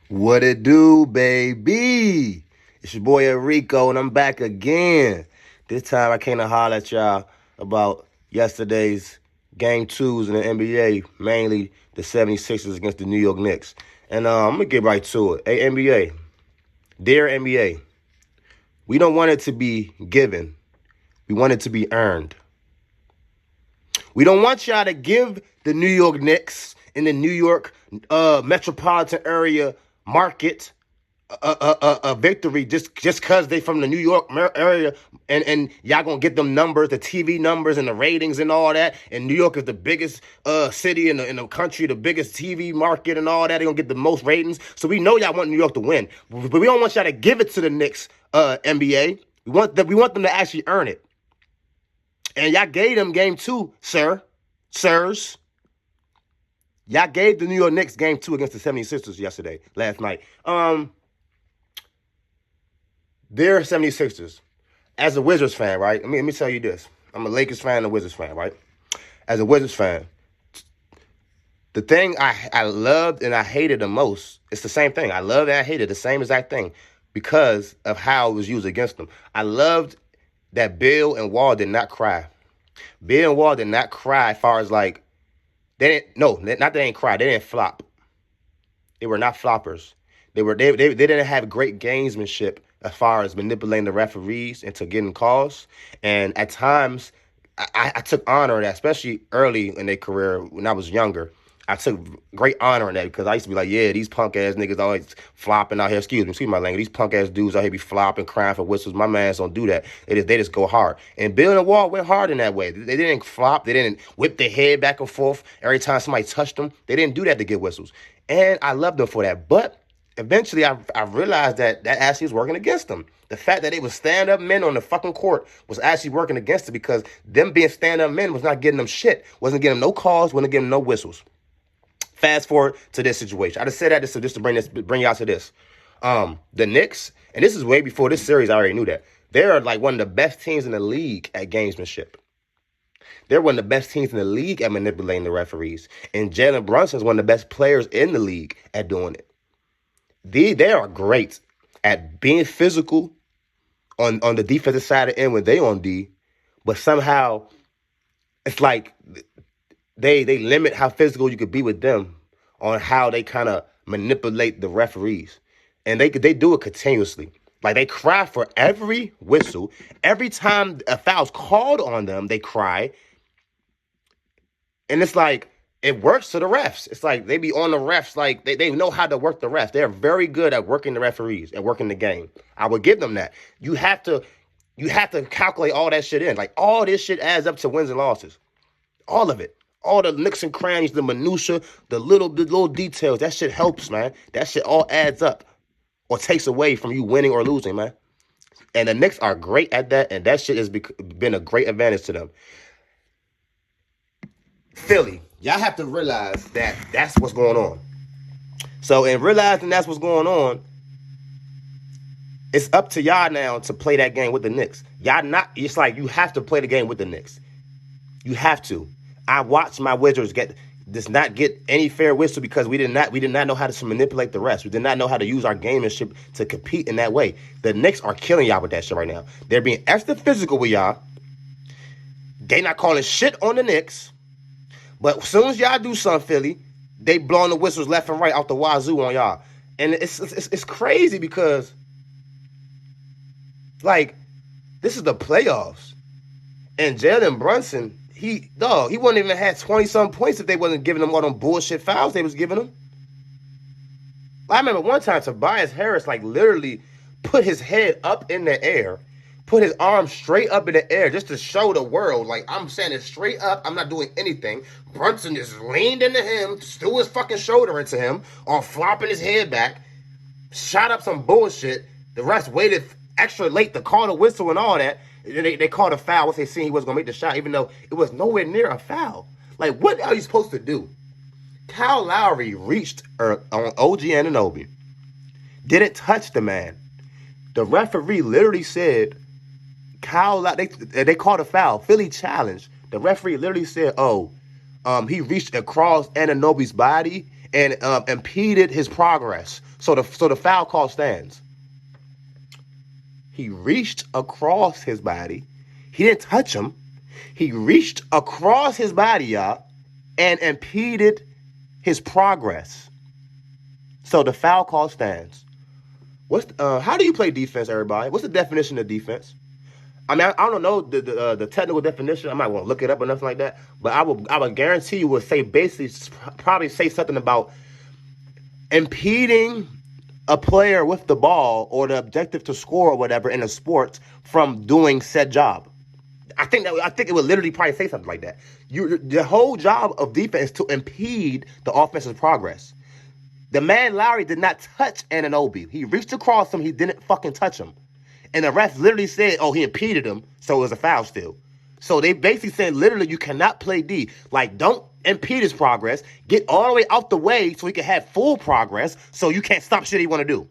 What it do, baby? It's your boy Enrico, and I'm back again. This time I came to holler at y'all about yesterday's game twos in the NBA, mainly the 76ers against the New York Knicks. And I'm going to get right to it. Hey, NBA, dear NBA, we don't want it to be given. We want it to be earned. We don't want y'all to give the New York Knicks in the New York metropolitan area market a victory just because they from the New York area and y'all gonna get them numbers, the TV numbers and the ratings and all that. And New York is the biggest city in the country, the biggest TV market and all that. They gonna get the most ratings. So we know y'all want New York to win, but we don't want y'all to give it to the Knicks, NBA. We want them to actually earn it. And y'all gave them game two, sirs. Y'all gave the New York Knicks game two against the 76ers last night. They're 76ers. As a Wizards fan, right? Let me tell you this. I'm a Lakers fan and a Wizards fan, right? As a Wizards fan, the thing I loved and I hated the most, it's the same thing. I loved and I hated the same exact thing because of how it was used against them. I loved that Bill and Wall did not cry. Bill and Wall did not cry as far as like, not that they didn't cry. They didn't flop. They were not floppers. They didn't have great gamesmanship as far as manipulating the referees into getting calls. And at times, I took honor in that, especially early in their career when I was younger. I took great honor in that because I used to be like, yeah, these punk ass niggas always flopping out here. Excuse my language. These punk ass dudes out here be flopping, crying for whistles. My mans don't do that. They just go hard. And Bill and Wall went hard in that way. They didn't flop. They didn't whip their head back and forth every time somebody touched them. They didn't do that to get whistles. And I loved them for that. But eventually I realized that actually was working against them. The fact that they were stand-up men on the fucking court was actually working against it because them being stand-up men was not getting them shit. Wasn't getting them no calls, wasn't getting them no whistles. Fast forward to this situation. I just said that just to bring y'all to this. The Knicks, and this is way before this series, I already knew that. They're like one of the best teams in the league at gamesmanship. They're one of the best teams in the league at manipulating the referees. And Jalen Brunson is one of the best players in the league at doing it. They are great at being physical on the defensive side of the end when they on D, but somehow it's like they limit how physical you could be with them on how they kind of manipulate the referees. And they do it continuously. Like they cry for every whistle. Every time a foul's called on them, they cry. And it's like, it works to the refs. It's like they be on the refs, like they know how to work the refs. They're very good at working the referees and working the game. I would give them that. You have to calculate all that shit in. Like all this shit adds up to wins and losses. All of it. All the nicks and crannies, the minutia, the little details. That shit helps, man. That shit all adds up or takes away from you winning or losing, man. And the Knicks are great at that, and that shit has been a great advantage to them. Philly, y'all have to realize that that's what's going on. So in realizing that's what's going on, it's up to y'all now to play that game with the Knicks. It's like you have to play the game with the Knicks. You have to. I watched my Wizards not get any fair whistle because we did not know how to manipulate the refs. We did not know how to use our gamemanship to compete in that way. The Knicks are killing y'all with that shit right now. They're being extra physical with y'all. They not calling shit on the Knicks. But as soon as y'all do something, Philly, they blowing the whistles left and right out the wazoo on y'all. And it's crazy because, like, this is the playoffs. And Jalen Brunson, he wouldn't even had 20-something points if they wasn't giving him all them bullshit fouls they was giving him. I remember one time Tobias Harris, like, literally put his head up in the air, put his arm straight up in the air just to show the world, like, I'm standing straight up, I'm not doing anything. Brunson just leaned into him, threw his fucking shoulder into him, or flopping his head back, shot up some bullshit. The refs waited extra late to call the whistle and all that. They called a foul once they seen he was going to make the shot, even though it was nowhere near a foul. Like, what are you supposed to do? Kyle Lowry reached on OG Anunoby, didn't touch the man. The referee literally said, they called a foul. Philly challenged. The referee literally said, he reached across Anunoby's body and impeded his progress. So the foul call stands. He reached across his body. He didn't touch him. He reached across his body, y'all, and impeded his progress. So the foul call stands. How do you play defense, everybody? What's the definition of defense? I mean, I don't know the technical definition. I might want to look it up or nothing like that. But I would guarantee you would say basically probably say something about impeding a player with the ball or the objective to score or whatever in a sport from doing said job. I think it would literally probably say something like that. The whole job of defense is to impede the offensive progress. The man Lowry did not touch Anunoby. He reached across him. He didn't fucking touch him. And the ref literally said, oh, he impeded him, so it was a foul still. So they basically said, literally, you cannot play D. Like, don't impede his progress. Get all the way out the way so he can have full progress so you can't stop shit he want to do.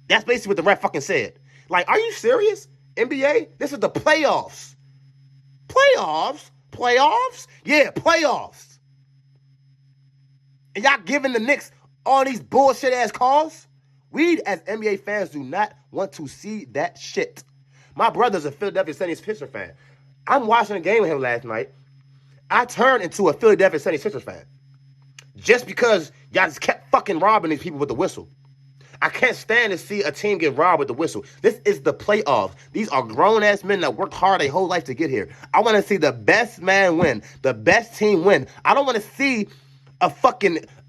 That's basically what the ref fucking said. Like, are you serious, NBA? This is the playoffs. Playoffs? Playoffs? Yeah, playoffs. And y'all giving the Knicks all these bullshit-ass calls? We, as NBA fans, do not want to see that shit. My brother's a Philadelphia 76ers fan. I'm watching a game with him last night. I turned into a Philadelphia 76ers fan. Just because y'all just kept fucking robbing these people with the whistle. I can't stand to see a team get robbed with the whistle. This is the playoffs. These are grown-ass men that worked hard their whole life to get here. I want to see the best man win. The best team win. I don't want to see a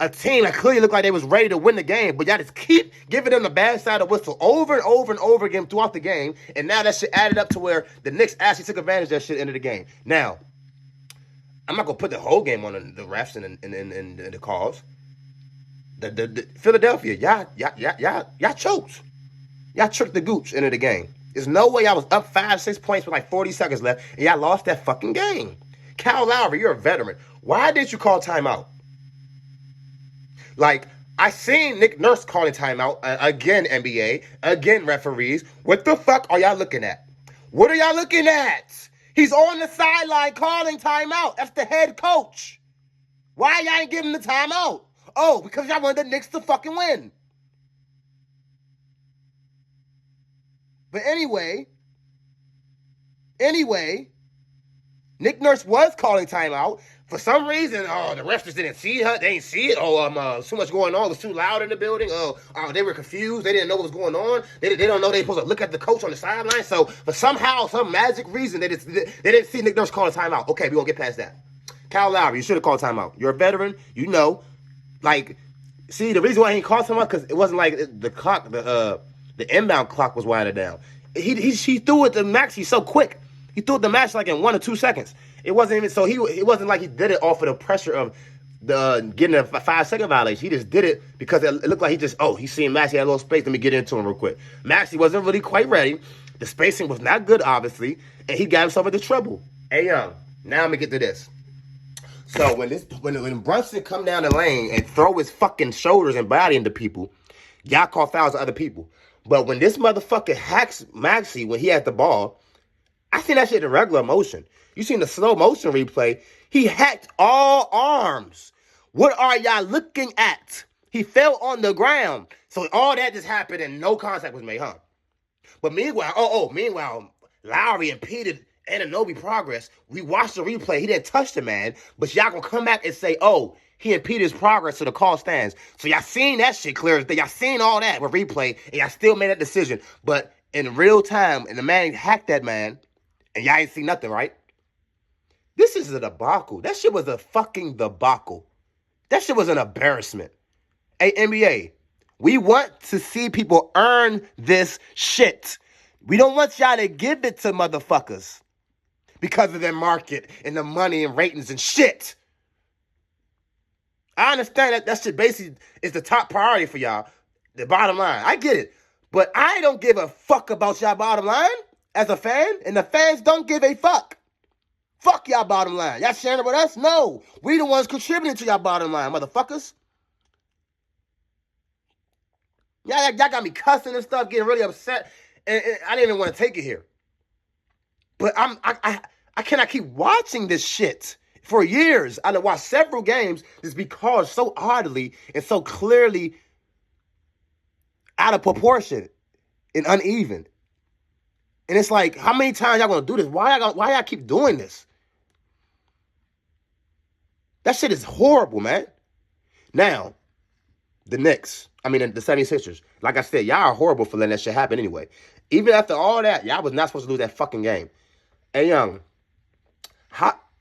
team that clearly looked like they was ready to win the game, but y'all just keep giving them the bad side of the whistle over and over and over again throughout the game, and now that shit added up to where the Knicks actually took advantage of that shit into the game. Now, I'm not gonna put the whole game on the refs and the calls. The Philadelphia, y'all choked. Y'all tricked the gooch into the game. There's no way I was up 5-6 points with like 40 seconds left, and y'all lost that fucking game. Kyle Lowry, you're a veteran. Why did you call timeout? Like, I seen Nick Nurse calling timeout again, NBA, again, referees. What the fuck are y'all looking at? What are y'all looking at? He's on the sideline calling timeout. That's the head coach. Why y'all ain't giving the timeout? Oh, because y'all wanted the Knicks to fucking win. But anyway, Nick Nurse was calling timeout. For some reason, the refs just didn't see her. They didn't see it. So much going on. It was too loud in the building. They were confused. They didn't know what was going on. They don't know they supposed to look at the coach on the sideline. So, for somehow, some magic reason, they didn't see Nick Nurse calling timeout. Okay, we're going to get past that. Kyle Lowry, you should have called timeout. You're a veteran. You know. Like, see, the reason why he called timeout, because it wasn't like the clock, the inbound clock was winding down. He threw it to Maxey so quick. He threw it to Maxey like in 1 or 2 seconds. It wasn't even so. It wasn't like he did it off of the pressure of getting a 5-second violation. He just did it because it looked like he's seeing Maxey had a little space. Let me get into him real quick. Maxey wasn't really quite ready. The spacing was not good, obviously, and he got himself into trouble. Hey, young. Now let me get to this. So when Brunson come down the lane and throw his fucking shoulders and body into people, y'all call fouls to other people. But when this motherfucker hacks Maxey when he had the ball, I seen that shit in regular motion. You seen the slow motion replay. He hacked all arms. What are y'all looking at? He fell on the ground. So all that just happened and no contact was made, huh? But meanwhile, Lowry impeded Anunoby progress. We watched the replay. He didn't touch the man. But y'all gonna come back and say, he impeded his progress, so the call stands. So y'all seen that shit clear as day. Y'all seen all that with replay, and y'all still made that decision. But in real time, and the man hacked that man, and y'all ain't seen nothing, right? This is a debacle. That shit was a fucking debacle. That shit was an embarrassment. Hey, NBA, we want to see people earn this shit. We don't want y'all to give it to motherfuckers because of their market and the money and ratings and shit. I understand that shit basically is the top priority for y'all, the bottom line. I get it. But I don't give a fuck about y'all bottom line as a fan, and the fans don't give a fuck. Fuck y'all bottom line. Y'all sharing it with us? No. We the ones contributing to y'all bottom line, motherfuckers. Y'all got me cussing and stuff, getting really upset, and I didn't even want to take it here. But I cannot keep watching this shit. For years, I watched several games just be called so oddly and so clearly out of proportion and uneven. And it's like, how many times y'all gonna do this? Why y'all keep doing this? That shit is horrible, man. Now, the 76ers. Like I said, y'all are horrible for letting that shit happen anyway. Even after all that, y'all was not supposed to lose that fucking game. Hey, young,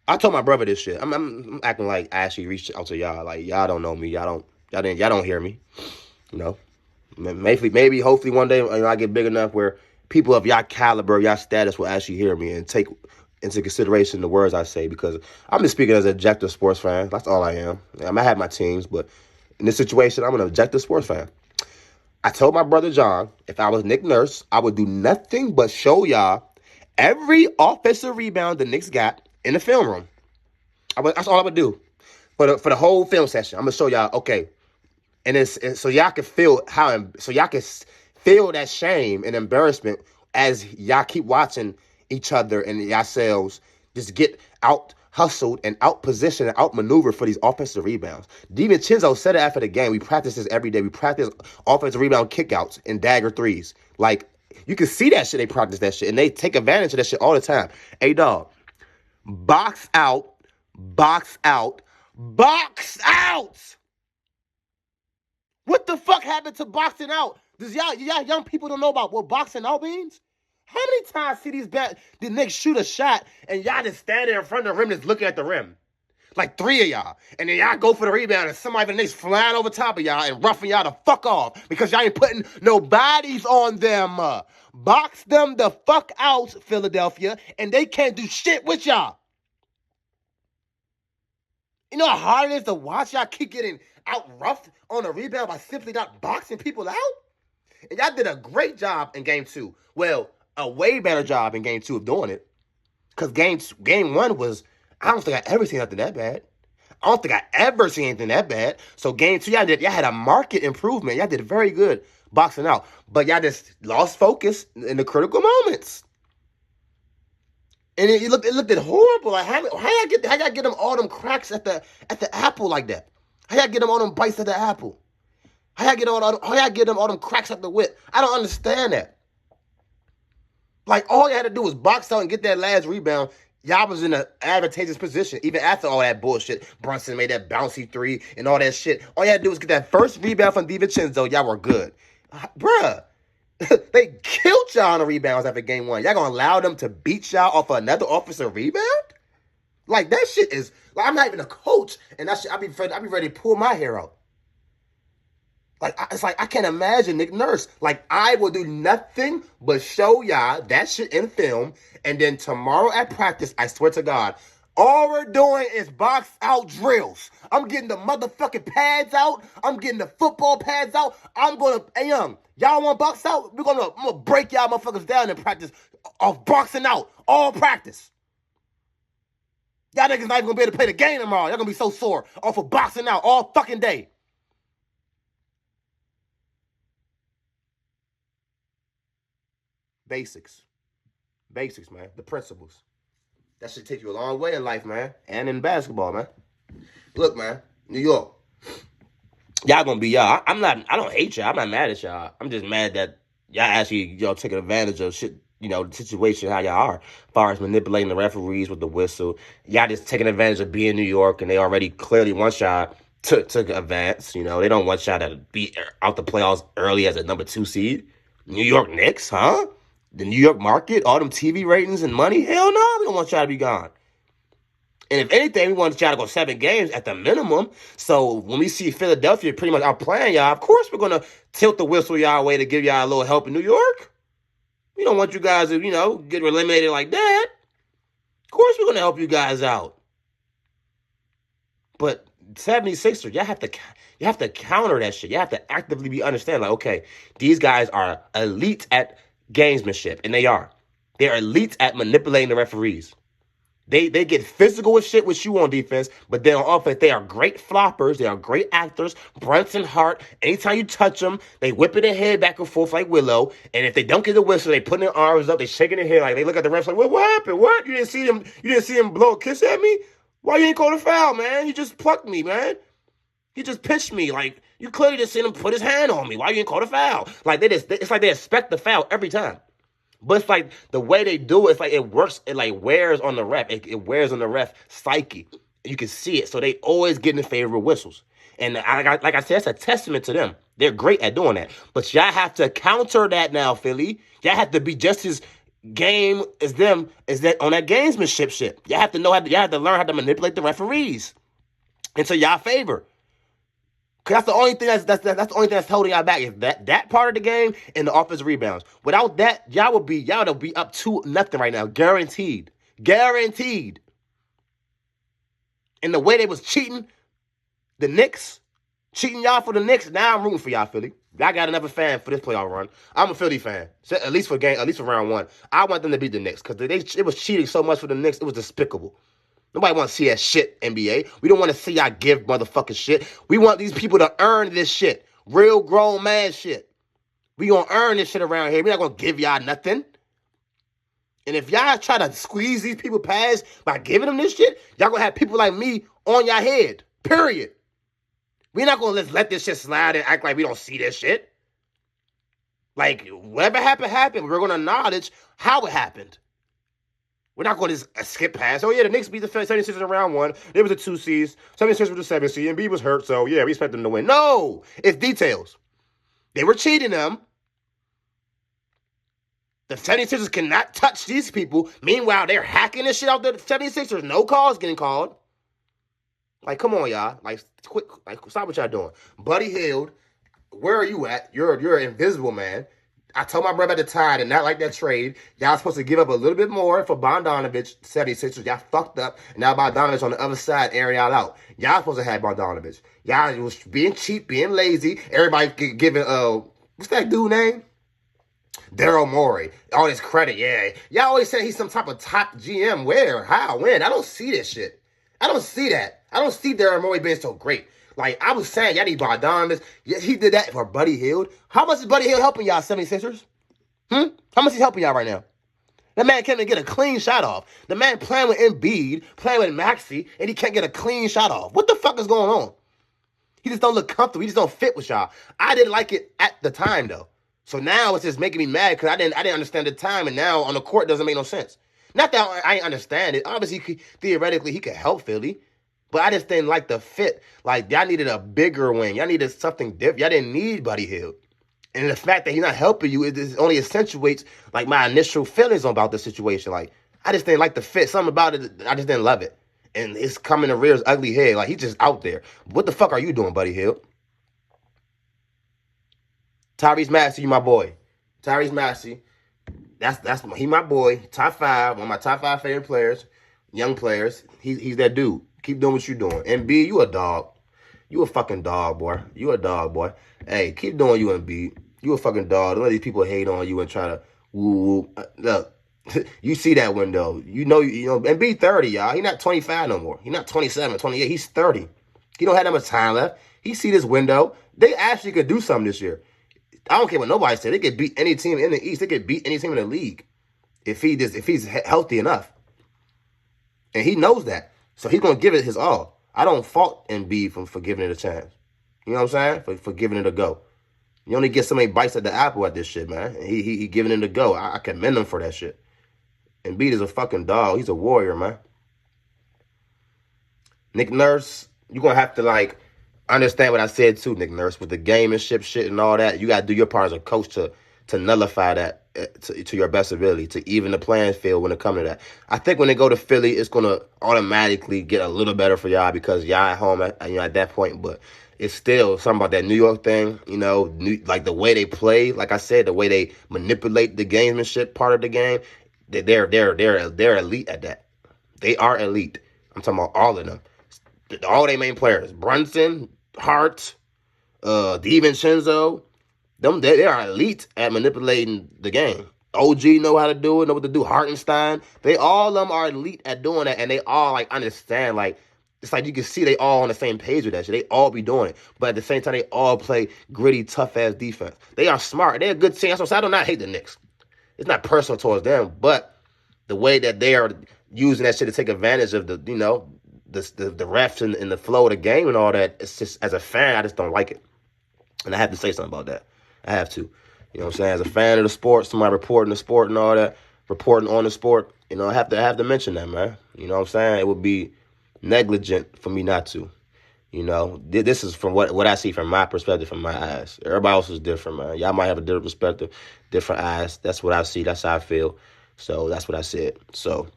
I told my brother this shit. I'm acting like I actually reached out to y'all. Like, y'all don't know me. Y'all don't hear me. You know, maybe, hopefully one day I get big enough where people of y'all caliber, y'all status will actually hear me and take into consideration the words I say, because I'm just speaking as an objective sports fan. That's all I am. I might have my teams, but in this situation, I'm an objective sports fan. I told my brother John, if I was Nick Nurse, I would do nothing but show y'all every offensive rebound the Knicks got in the film room. That's all I would do for the whole film session. I'm gonna show y'all, okay, and so y'all can feel that shame and embarrassment as y'all keep watching each other and yourselves just get out hustled and out positioned and out maneuvered for these offensive rebounds. DiVincenzo said it after the game. We practice this every day. We practice offensive rebound kickouts and dagger threes. Like, you can see that shit. They practice that shit and they take advantage of that shit all the time. Hey, dog, box out, box out, box out. What the fuck happened to boxing out? Does y'all young people don't know about what boxing out means? How many times see the Knicks shoot a shot and y'all just standing in front of the rim just looking at the rim? Like 3 of y'all. And then y'all go for the rebound and somebody from the Knicks flying over top of y'all and roughing y'all the fuck off because y'all ain't putting no bodies on them. Box them the fuck out, Philadelphia, and they can't do shit with y'all. You know how hard it is to watch y'all keep getting out roughed on a rebound by simply not boxing people out? And y'all did a great job in game 2. Well, a way better job in game 2 of doing it. Because game 1 was, I don't think I ever seen nothing that bad. I don't think I ever seen anything that bad. So game 2, y'all had a market improvement. Y'all did very good boxing out. But y'all just lost focus in the critical moments. And it looked horrible. Like how y'all get them all them cracks at the apple like that? How y'all get them all them bites at the apple? How y'all get them all them cracks at the whip? I don't understand that. Like, all you had to do was box out and get that last rebound. Y'all was in an advantageous position, even after all that bullshit. Brunson made that bouncy 3 and all that shit. All you had to do was get that first rebound from DiVincenzo. Y'all were good. Bruh, they killed y'all on the rebounds after game 1. Y'all gonna allow them to beat y'all off of another offensive rebound? Like, that shit is, like, I'm not even a coach, and that shit, I be ready to pull my hair out. Like, it's like, I can't imagine Nick Nurse. Like, I will do nothing but show y'all that shit in film, and then tomorrow at practice, I swear to God, all we're doing is box out drills. I'm getting the motherfucking pads out. I'm getting the football pads out. Hey, young, y'all want to box out? I'm gonna break y'all motherfuckers down in practice of boxing out. All practice. Y'all niggas not even gonna be able to play the game tomorrow. Y'all gonna be so sore off of boxing out all fucking day. Basics, man. The principles. That should take you a long way in life, man. And in basketball, man. Look, man. New York. Y'all gonna be y'all. I don't hate y'all. I'm not mad at y'all. I'm just mad that y'all actually, taking advantage of shit, the situation how y'all are. As far as manipulating the referees with the whistle. Y'all just taking advantage of being New York, and they already clearly want y'all to advance. They don't want y'all to be out the playoffs early as a number 2 seed. New York Knicks, huh? The New York market, all them TV ratings and money? Hell no, we don't want y'all to be gone. And if anything, we want y'all to go 7 games at the minimum. So when we see Philadelphia pretty much outplaying y'all, of course we're going to tilt the whistle y'all way to give y'all a little help in New York. We don't want you guys to, get eliminated like that. Of course we're going to help you guys out. But 76ers, you have to counter that shit. You have to actively be understanding, like, okay, these guys are elite at gamesmanship, and they are. They're elite at manipulating the referees. They get physical with shit with you on defense, but then on offense, they are great floppers. They are great actors. Brunson Hart, anytime you touch them, they whipping their head back and forth like Willow. And if they don't get the whistle, they putting their arms up, they shaking their head like they look at the refs like, what happened? What? You didn't see him blow a kiss at me? Why you ain't call a foul, man? He just plucked me, man. He just pinched me. Like, you clearly just seen him put his hand on me. Why you ain't call a foul? Like, it's like they expect the foul every time. But it's like the way they do it, it's like it works, it like wears on the ref. It wears on the ref psyche. You can see it. So they always get in favor of whistles. And like I said, it's a testament to them. They're great at doing that. But y'all have to counter that now, Philly. Y'all have to be just as game as them as that on that gamesmanship shit. Y'all have to y'all have to learn how to manipulate the referees into y'all favor. Cause that's the only thing that's the only thing that's holding y'all back is that part of the game and the offensive rebounds. Without that, y'all would be up 2-0 right now, guaranteed. And the way they was cheating, the Knicks, cheating y'all for the Knicks. Now I'm rooting for y'all, Philly. I got another fan for this playoff run. I'm a Philly fan, so at least for round one. I want them to beat the Knicks because it was cheating so much for the Knicks. It was despicable. Nobody wants to see that shit, NBA. We don't want to see y'all give motherfucking shit. We want these people to earn this shit. Real grown man shit. We gonna earn this shit around here. We're not gonna give y'all nothing. And if y'all try to squeeze these people past by giving them this shit, y'all gonna have people like me on your head. Period. We're not gonna let this shit slide and act like we don't see this shit. Like, whatever happened. We're gonna acknowledge how it happened. We're not going to just skip past. Oh, yeah, the Knicks beat the 76ers in round one. It was a 2 seeds. 76ers was the 7 seed. And B was hurt, so, yeah, we expect them to win. No! It's details. They were cheating them. The 76ers cannot touch these people. Meanwhile, they're hacking this shit out the 76ers. No calls getting called. Like, come on, y'all. Like, quick. Like, stop what y'all doing. Buddy Hield, where are you at? You're an invisible man. I told my brother at the time to not like that trade. Y'all supposed to give up a little bit more for Bogdanovich, 76ers. Y'all fucked up. And now Bogdanovich on the other side airing y'all out. Y'all supposed to have Bogdanovich. Y'all was being cheap, being lazy. Everybody giving, what's that dude name? Daryl Morey. All this credit, yeah. Y'all always say he's some type of top GM. Where? How? When? I don't see this shit. I don't see that. I don't see Daryl Morey being so great. Like, I was saying, y'all need Bogdanovich. Yeah, he did that for Buddy Hield. How much is Buddy Hield helping y'all, 76ers? How much is he helping y'all right now? That man can't even get a clean shot off. The man playing with Embiid, playing with Maxey, and he can't get a clean shot off. What the fuck is going on? He just don't look comfortable. He just don't fit with y'all. I didn't like it at the time, though. So now it's just making me mad because I didn't understand the time, and now on the court it doesn't make no sense. Not that I ain't understand it. Obviously, theoretically, he could help Philly. But I just didn't like the fit. Like, y'all needed a bigger wing. Y'all needed something different. Y'all didn't need Buddy Hield. And the fact that he's not helping you, it only accentuates, like, my initial feelings about the situation. Like, I just didn't like the fit. Something about it, I just didn't love it. And it's coming to rear his ugly head. Like, he's just out there. What the fuck are you doing, Buddy Hield? Tyrese Maxey, you my boy. Tyrese Maxey, he my boy. Top 5, one of my top 5 favorite players, young players. He's that dude. Keep doing what you're doing. Embiid, you a dog. You a fucking dog, boy. You a dog, boy. Hey, keep doing you, Embiid. You a fucking dog. Don't let these people hate on you and try to woo. Look, you see that window. You know, Embiid 30, y'all. He not 25 no more. He not 27, 28. He's 30. He don't have that much time left. He see this window. They actually could do something this year. I don't care what nobody said. They could beat any team in the East. They could beat any team in the league if he's healthy enough. And he knows that. So he's going to give it his all. I don't fault Embiid for giving it a chance. You know what I'm saying? For giving it a go. You only get so many bites at the apple at this shit, man. He giving it a go. I commend him for that shit. Embiid is a fucking dog. He's a warrior, man. Nick Nurse, you're going to have to, like, understand what I said too, Nick Nurse, with the gamemanship shit and all that. You got to do your part as a coach to nullify that to your best ability, to even the playing field when it comes to that. I think when they go to Philly, it's going to automatically get a little better for y'all because y'all at home at that point. But it's still something about that New York thing, like the way they play, like I said, the way they manipulate the gamesmanship part of the game. They're elite at that. They are elite. I'm talking about all of them. All their main players, Brunson, Hart, DiVincenzo, they are elite at manipulating the game. OG know how to do it, know what to do. Hartenstein, all of them are elite at doing that, and they all like understand. Like it's like you can see they all on the same page with that shit. They all be doing it, but at the same time, they all play gritty, tough ass defense. They are smart. They're a good team. So I do not hate the Knicks. It's not personal towards them, but the way that they are using that shit to take advantage of the refs and the flow of the game and all that. It's just, as a fan, I just don't like it. And I have to say something about that. I have to. You know what I'm saying? As a fan of the sport, somebody reporting the sport and all that, reporting on the sport, I have to mention that, man. You know what I'm saying? It would be negligent for me not to. This is from what I see from my perspective, from my eyes. Everybody else is different, man. Y'all might have a different perspective, different eyes. That's what I see. That's how I feel. So that's what I said. So,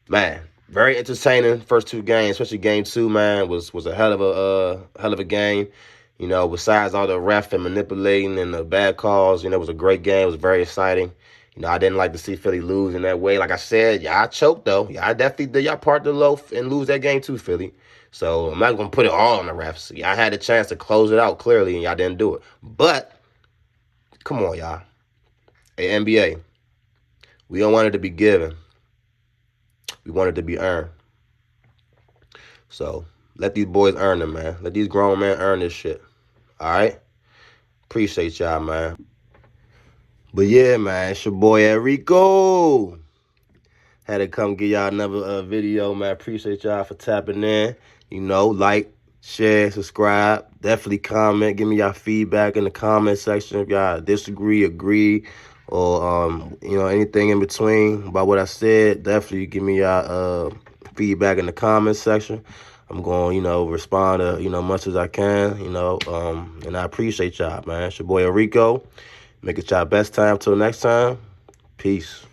man, very entertaining first two games, especially game two, man, was a hell of a game. Besides all the ref and manipulating and the bad calls, it was a great game. It was very exciting. I didn't like to see Philly lose in that way. Like I said, y'all choked, though. Y'all definitely did y'all part the loaf and lose that game too, Philly. So I'm not going to put it all on the refs. Y'all had a chance to close it out clearly, and y'all didn't do it. But, come on, y'all. Hey, NBA, we don't want it to be given. We want it to be earned. So let these boys earn it, man. Let these grown men earn this shit. All right? Appreciate y'all, man. But yeah, man, it's your boy Enrico. Had to come get y'all another video, man. Appreciate y'all for tapping in. Like, share, subscribe. Definitely comment. Give me y'all feedback in the comment section if y'all disagree, agree, or anything in between about what I said. Definitely give me y'all feedback in the comment section. I'm going, respond to, much as I can, and I appreciate y'all, man. It's your boy Enrico. Make it y'all best time till next time. Peace.